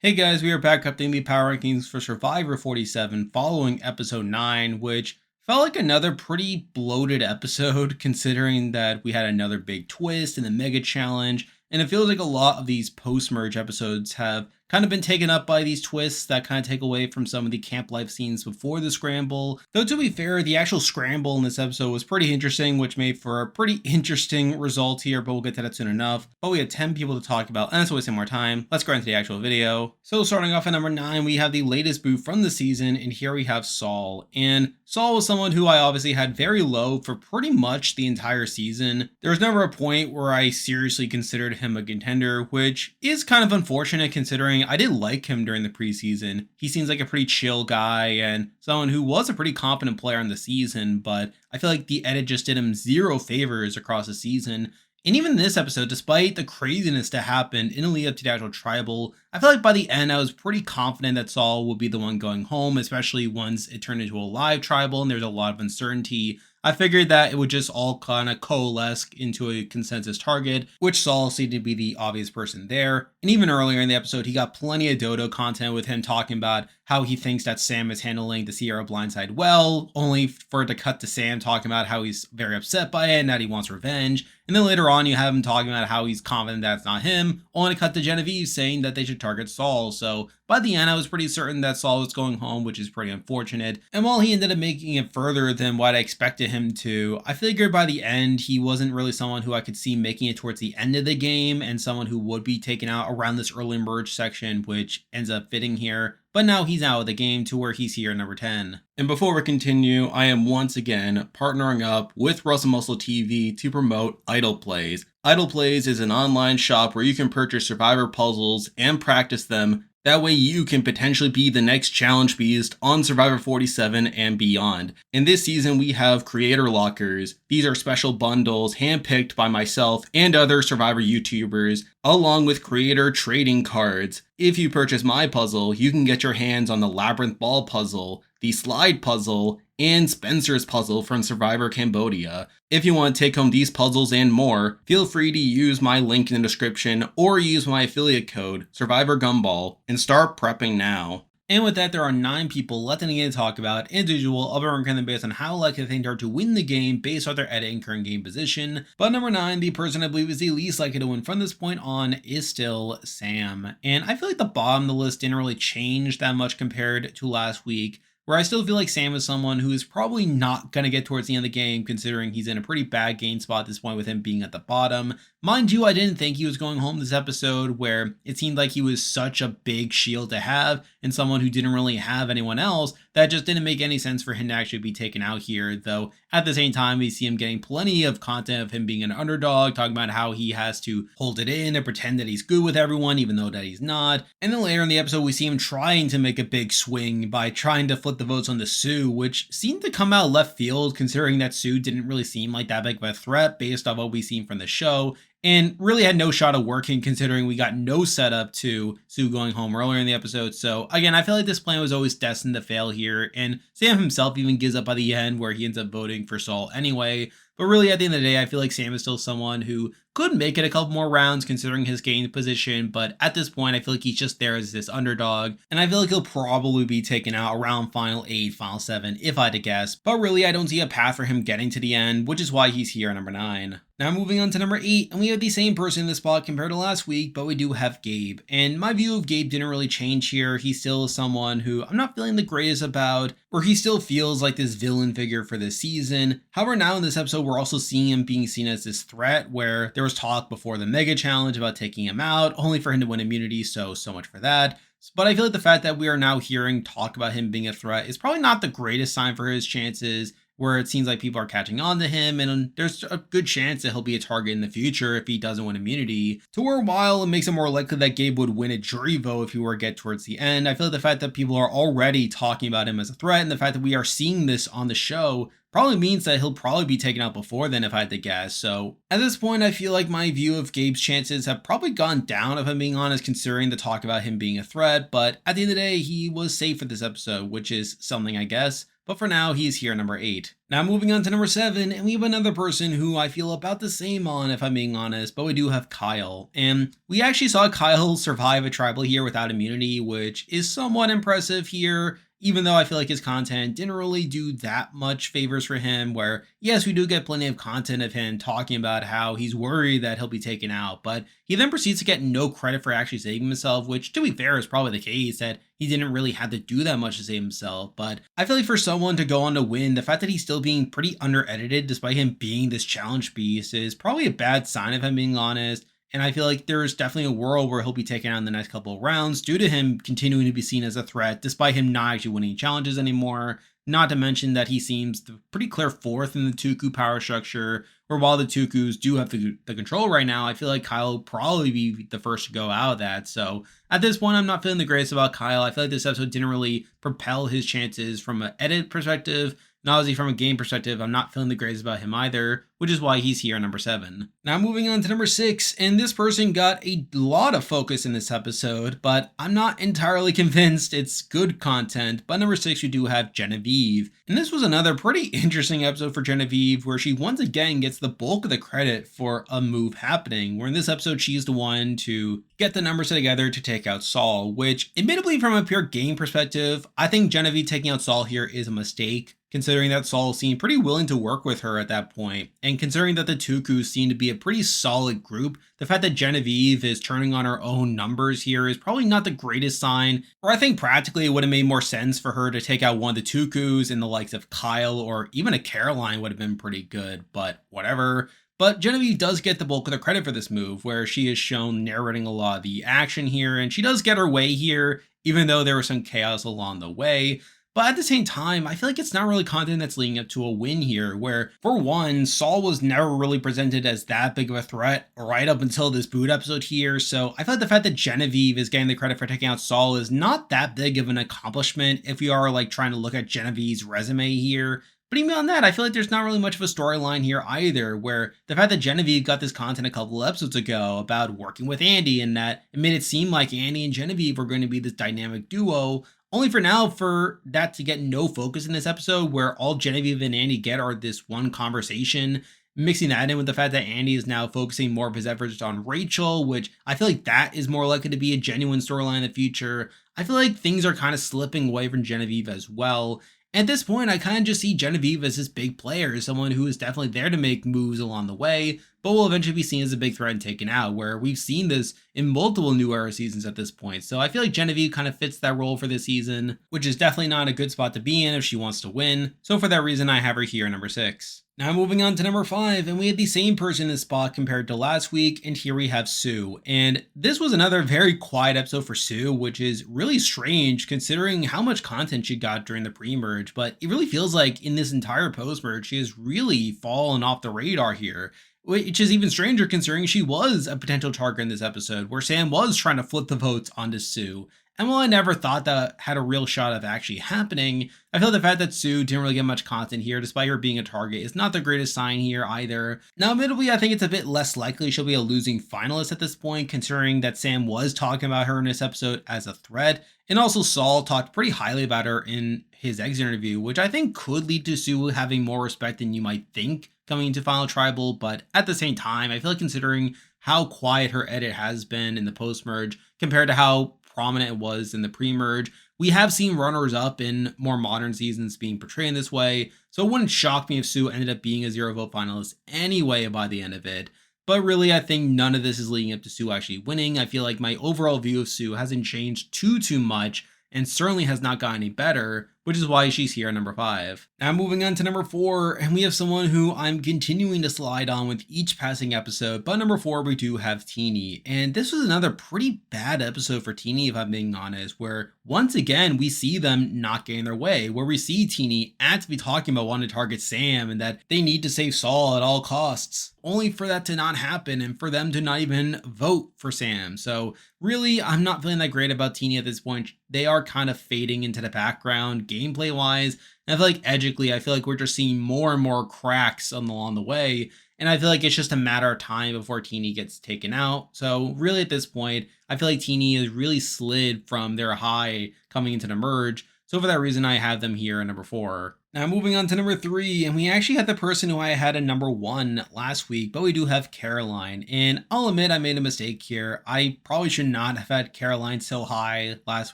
Hey guys, we are back updating the power rankings for Survivor 47 following episode 9, which felt like another pretty bloated episode considering that we had another big twist in the Mega Challenge, and it feels like a lot of these post-merge episodes have kind of been taken up by these twists that kind of take away from some of the camp life scenes before the scramble. Though to be fair, the actual scramble in this episode was pretty interesting, which made for a pretty interesting result here, but we'll get to that soon enough. But we had 10 people to talk about, and let's waste more time. Let's go into the actual video. So starting off at number 9, we have the latest boot from the season, and here we have Saul. And Saul was someone who I obviously had very low for pretty much the entire season. There was never a point where I seriously considered him a contender, which is kind of unfortunate considering I did like him during the preseason. He seems like a pretty chill guy and someone who was a pretty competent player in the season, but I feel like the edit just did him zero favors across the season. And even this episode, despite the craziness that happened in the lead up to the actual tribal, I feel like by the end I was pretty confident that Saul would be the one going home, especially once it turned into a live tribal and there's a lot of uncertainty. I figured that it would just all kind of coalesce into a consensus target, which Saul seemed to be the obvious person there. And even earlier in the episode, he got plenty of Dodo content with him talking about how he thinks that Sam is handling the Sierra blindside well, only for it to cut to Sam talking about how he's very upset by it and that he wants revenge. And then later on, you have him talking about how he's confident that's not him, only to cut to Genevieve saying that they should target Saul. So by the end, I was pretty certain that Saul was going home, which is pretty unfortunate. And while he ended up making it further than what I expected him to, I figured by the end, he wasn't really someone who I could see making it towards the end of the game and someone who would be taken out around this early merge section, which ends up fitting here. But now he's out of the game to where he's here at number 10. And before we continue, I am once again partnering up with Russell Muscle TV to promote Idle Plays. Idle Plays is an online shop where you can purchase Survivor puzzles and practice them. That way you can potentially be the next challenge beast on Survivor 47 and beyond. In this season, we have creator lockers. These are special bundles handpicked by myself and other Survivor YouTubers, along with creator trading cards. If you purchase my puzzle, you can get your hands on the Labyrinth Ball puzzle, the Slide puzzle, and Spencer's puzzle from Survivor Cambodia. If you want to take home these puzzles and more, feel free to use my link in the description or use my affiliate code, Survivor Gumball, and start prepping now. And with that, there are 9 people left in the game to talk about. As usual, I'll be ranking them based on how likely they think they are to win the game based on their edit and current game position. But number 9, the person I believe is the least likely to win from this point on is still Sam. And I feel like the bottom of the list didn't really change that much compared to last week, where I still feel like Sam is someone who is probably not going to get towards the end of the game, considering he's in a pretty bad game spot at this point with him being at the bottom. Mind you, I didn't think he was going home this episode, where it seemed like he was such a big shield to have, and someone who didn't really have anyone else, that just didn't make any sense for him to actually be taken out here, though at the same time, we see him getting plenty of content of him being an underdog, talking about how he has to hold it in and pretend that he's good with everyone, even though that he's not. And then later in the episode, we see him trying to make a big swing by trying to flip the votes on the Sioux, which seemed to come out left field, considering that Sioux didn't really seem like that big of a threat based on what we've seen from the show, and really had no shot of working considering we got no setup to Sioux going home earlier in the episode. So again, I feel like this plan was always destined to fail here, and Sam himself even gives up by the end where he ends up voting for Saul anyway. But really, at the end of the day, I feel like Sam is still someone who could make it a couple more rounds considering his game position, but at this point, I feel like he's just there as this underdog, and I feel like he'll probably be taken out around Final 8, Final 7, if I had to guess. But really, I don't see a path for him getting to the end, which is why he's here at number 9. Now moving on to number 8, and we have the same person in this spot compared to last week, but we do have Gabe. And my view of Gabe didn't really change here. He still is someone who I'm not feeling the greatest about, where he still feels like this villain figure for this season. However, now in this episode, we're also seeing him being seen as this threat, where there was talk before the Mega Challenge about taking him out, only for him to win immunity, so much for that. But I feel like the fact that we are now hearing talk about him being a threat is probably not the greatest sign for his chances, where it seems like people are catching on to him, and there's a good chance that he'll be a target in the future if he doesn't win immunity. To where while it makes it more likely that Gabe would win a jury vote if he were to get towards the end, I feel like the fact that people are already talking about him as a threat, and the fact that we are seeing this on the show, probably means that he'll probably be taken out before then if I had to guess. So at this point, I feel like my view of Gabe's chances have probably gone down, if I'm being honest, considering the talk about him being a threat. But at the end of the day, he was safe for this episode, which is something, I guess. but for now, he's here at number 8. Now moving on to number 7, and we have another person who I feel about the same on, if I'm being honest, but we do have Kyle. And we actually saw Kyle survive a tribal here without immunity, which is somewhat impressive here, even though I feel like his content didn't really do that much favors for him, where yes, we do get plenty of content of him talking about how he's worried that he'll be taken out, but he then proceeds to get no credit for actually saving himself, which to be fair is probably the case, that he didn't really have to do that much to save himself. But I feel like for someone to go on to win, the fact that he's still being pretty under-edited despite him being this challenge beast is probably a bad sign, if I'm being honest. And I feel like there's definitely a world where he'll be taken out in the next couple of rounds due to him continuing to be seen as a threat, despite him not actually winning challenges anymore. Not to mention that he seems the pretty clear fourth in the Tuku power structure, where while the Tukus do have the control right now, I feel like Kyle will probably be the first to go out of that. So at this point, I'm not feeling the greatest about Kyle. I feel like this episode didn't really propel his chances from an edit perspective. Not only from a game perspective, I'm not feeling the greatest about him either, which is why he's here at number 7. Now moving on to number 6, and this person got a lot of focus in this episode, but I'm not entirely convinced it's good content. But number 6, we do have Genevieve. And this was another pretty interesting episode for Genevieve, where she once again gets the bulk of the credit for a move happening, where in this episode she's the one to get the numbers together to take out Saul, which admittedly from a pure game perspective, I think Genevieve taking out Saul here is a mistake, considering that Saul seemed pretty willing to work with her at that point, and considering that the Tukus seem to be a pretty solid group, the fact that Genevieve is turning on her own numbers here is probably not the greatest sign, or I think practically it would have made more sense for her to take out one of the Tukus, and the likes of Kyle or even a Caroline would have been pretty good, but whatever. But Genevieve does get the bulk of the credit for this move, where she is shown narrating a lot of the action here, and she does get her way here, even though there was some chaos along the way. But at the same time, I feel like it's not really content that's leading up to a win here, where, for one, Saul was never really presented as that big of a threat right up until this boot episode here, so I feel like the fact that Genevieve is getting the credit for taking out Saul is not that big of an accomplishment if we are, like, trying to look at Genevieve's resume here. But even on that, I feel like there's not really much of a storyline here either, where the fact that Genevieve got this content a couple of episodes ago about working with Andy, and that it made it seem like Andy and Genevieve were going to be this dynamic duo, only for now for that to get no focus in this episode, where all Genevieve and Andy get are this one conversation, mixing that in with the fact that Andy is now focusing more of his efforts on Rachel, which I feel like that is more likely to be a genuine storyline in the future. I feel like things are kind of slipping away from Genevieve as well. At this point, I kind of just see Genevieve as this big player, someone who is definitely there to make moves along the way, but will eventually be seen as a big threat and taken out, where we've seen this in multiple New Era seasons at this point. So I feel like Genevieve kind of fits that role for this season, which is definitely not a good spot to be in if she wants to win. So for that reason, I have her here at number 6. Now moving on to number 5, and we had the same person in this spot compared to last week, and here we have Sue. And this was another very quiet episode for Sue, which is really strange considering how much content she got during the pre-merge, but it really feels like in this entire post-merge, she has really fallen off the radar here. Which is even stranger considering she was a potential target in this episode, where Sam was trying to flip the votes onto Sue. And while I never thought that had a real shot of actually happening, I feel the fact that Sue didn't really get much content here, despite her being a target, is not the greatest sign here either. Now, admittedly, I think it's a bit less likely she'll be a losing finalist at this point, considering that Sam was talking about her in this episode as a threat, and also Saul talked pretty highly about her in his exit interview, which I think could lead to Sue having more respect than you might think coming into Final Tribal. But at the same time, I feel like considering how quiet her edit has been in the post-merge compared to how prominent it was in the pre-merge, we have seen runners-up in more modern seasons being portrayed in this way, so it wouldn't shock me if Sue ended up being a 0 vote finalist anyway by the end of it. But really, I think none of this is leading up to Sue actually winning. I feel like my overall view of Sue hasn't changed too much, and certainly has not gotten any better, which is why she's here at number 5. Now moving on to number 4, and we have someone who I'm continuing to slide on with each passing episode, but number 4 we do have Teeny, and this was another pretty bad episode for Teeny if I'm being honest, where once again we see them not getting their way, where we see Teeny actively talking about wanting to target Sam and that they need to save Saul at all costs, only for that to not happen and for them to not even vote for Sam. So really, I'm not feeling that great about Teeny at this point. They are kind of fading into the background gameplay wise. And I feel like edgically, I feel like we're just seeing more and more cracks along the way. And I feel like it's just a matter of time before Teeny gets taken out. So really at this point, I feel like Teeny has really slid from their high coming into the merge. So for that reason, I have them here at number 4. Now moving on to number three, and we actually had the person who I had a number one last week, but we do have Caroline. And I'll admit I made a mistake here. I probably should not have had Caroline so high last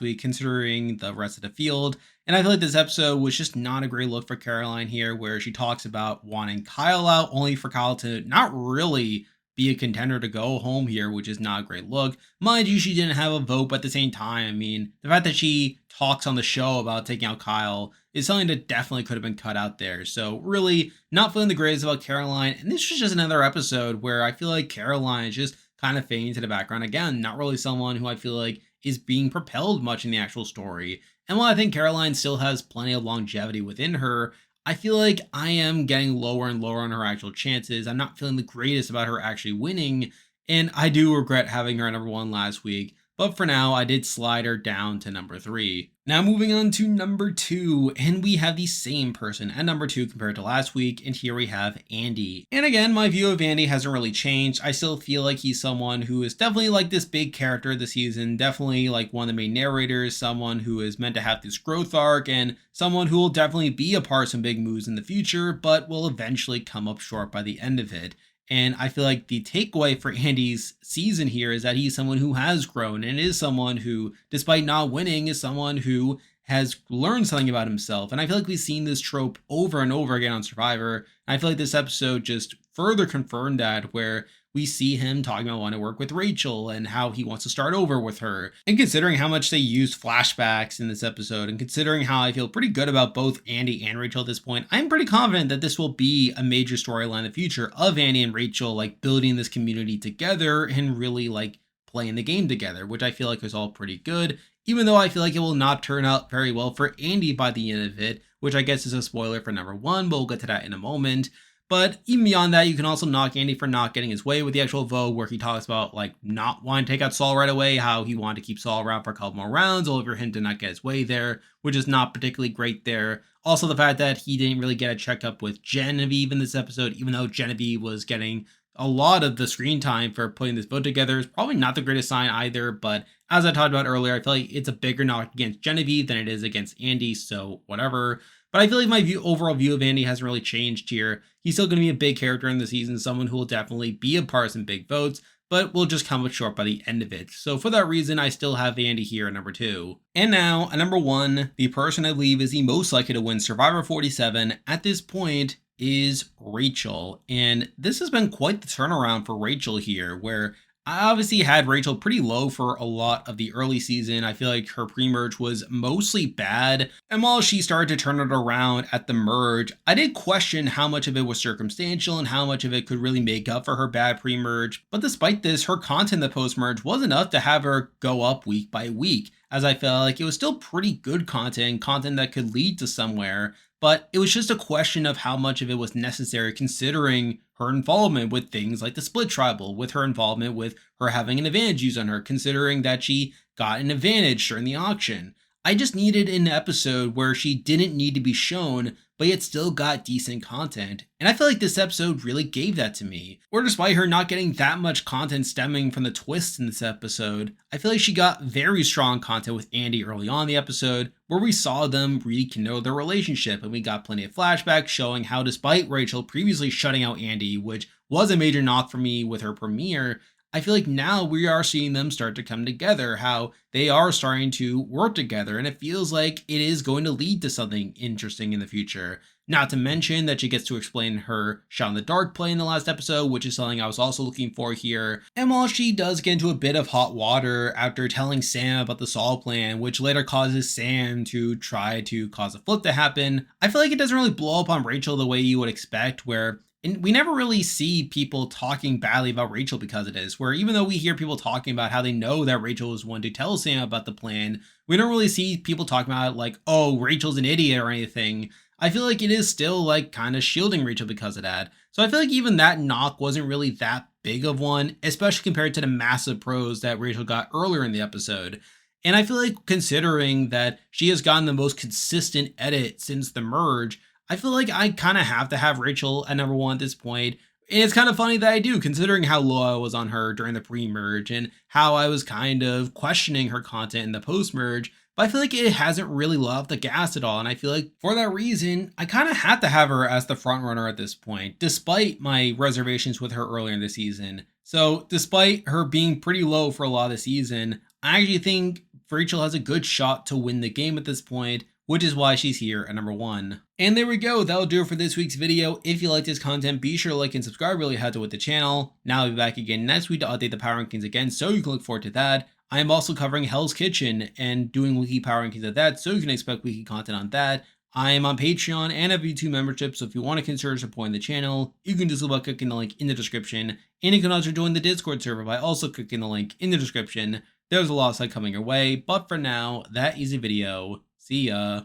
week, considering the rest of the field. And I feel like this episode was just not a great look for Caroline here, where she talks about wanting Kyle out, only for Kyle to not really be a contender to go home here, which is not a great look. Mind you, she didn't have a vote, but at the same time, I mean, the fact that she talks on the show about taking out Kyle is something that definitely could have been cut out there. So really not feeling the greatest about Caroline. And this was just another episode where I feel like Caroline is just kind of fading to the background. Again, not really someone who I feel like is being propelled much in the actual story. And while I think Caroline still has plenty of longevity within her, I feel like I am getting lower and lower on her actual chances. I'm not feeling the greatest about her actually winning. And I do regret having her at number one last week. But for now, I did slide her down to number three. Now moving on to number two, and we have the same person at number two compared to last week, and here we have Andy. And again, my view of Andy hasn't really changed. I still feel like he's someone who is definitely like this big character this season, definitely like one of the main narrators, someone who is meant to have this growth arc, and someone who will definitely be a part of some big moves in the future, but will eventually come up short by the end of it. And I feel like the takeaway for Andy's season here is that he's someone who has grown and is someone who, despite not winning, is someone who has learned something about himself. And I feel like we've seen this trope over and over again on Survivor. And I feel like this episode just further confirmed that, where we see him talking about wanting to work with Rachel and how he wants to start over with her. And considering how much they used flashbacks in this episode, and considering how I feel pretty good about both Andy and Rachel at this point, I'm pretty confident that this will be a major storyline in the future of Andy and Rachel like building this community together and really like playing the game together, which I feel like is all pretty good, even though I feel like it will not turn out very well for Andy by the end of it, which I guess is a spoiler for number one, but we'll get to that in a moment. But even beyond that, you can also knock Andy for not getting his way with the actual vote, where he talks about like not wanting to take out Saul right away, how he wanted to keep Saul around for a couple more rounds, all over him to not get his way there, which is not particularly great there. Also, the fact that he didn't really get a checkup with Genevieve in this episode, even though Genevieve was getting a lot of the screen time for putting this vote together, is probably not the greatest sign either. But as I talked about earlier, I feel like it's a bigger knock against Genevieve than it is against Andy, so whatever. But I feel like my overall view of Andy hasn't really changed here. He's still going to be a big character in the season, someone who will definitely be a part of some big votes, but will just come up short by the end of it. So for that reason, I still have Andy here at number two. And now, at number one, the person I believe is the most likely to win Survivor 47 at this point is Rachel. And this has been quite the turnaround for Rachel here, where I obviously had Rachel pretty low for a lot of the early season. I feel like her pre-merge was mostly bad. And while she started to turn it around at the merge, I did question how much of it was circumstantial and how much of it could really make up for her bad pre-merge. But despite this, her content the post-merge was enough to have her go up week by week, as I felt like it was still pretty good content that could lead to somewhere. But it was just a question of how much of it was necessary, considering her involvement with things like the split tribal, with her involvement with her having an advantage used on her, considering that she got an advantage during the auction. I just needed an episode where she didn't need to be shown, but yet still got decent content. And I feel like this episode really gave that to me. Or despite her not getting that much content stemming from the twists in this episode, I feel like she got very strong content with Andy early on in the episode, where we saw them rekindle their relationship, and we got plenty of flashbacks showing how, despite Rachel previously shutting out Andy, which was a major knock for me with her premiere, I feel like now we are seeing them start to come together, how they are starting to work together, and it feels like it is going to lead to something interesting in the future. Not to mention that she gets to explain her shot in the dark play in the last episode, which is something I was also looking for here. And while she does get into a bit of hot water after telling Sam about the Saul plan, which later causes Sam to try to cause a flip to happen, I feel like it doesn't really blow up on Rachel the way you would expect, where and we never really see people talking badly about Rachel because of this, where even though we hear people talking about how they know that Rachel was one to tell Sam about the plan, we don't really see people talking about it like, oh, Rachel's an idiot or anything. I feel like it is still like kind of shielding Rachel because of that. So I feel like even that knock wasn't really that big of one, especially compared to the massive pros that Rachel got earlier in the episode. And I feel like considering that she has gotten the most consistent edit since the merge, I feel like I kind of have to have Rachel at number one at this point. And it's kind of funny that I do, considering how low I was on her during the pre-merge and how I was kind of questioning her content in the post-merge. But I feel like it hasn't really let off the gas at all. And I feel like for that reason, I kind of had to have her as the front runner at this point, despite my reservations with her earlier in the season. So despite her being pretty low for a lot of the season, I actually think Rachel has a good shot to win the game at this point, which is why she's here at number 1. And there we go, that'll do it for this week's video. If you like this content, be sure to like and subscribe, really helps with the channel. Now I'll be back again next week to update the power rankings again, so you can look forward to that. I am also covering Hell's Kitchen and doing weekly power rankings of that, so you can expect weekly content on that. I am on Patreon and have YouTube membership, so if you want to consider supporting the channel, you can do so by clicking the link in the description. And you can also join the Discord server by also clicking the link in the description. There's a lot of stuff coming your way, but for now, that is the video. See ya.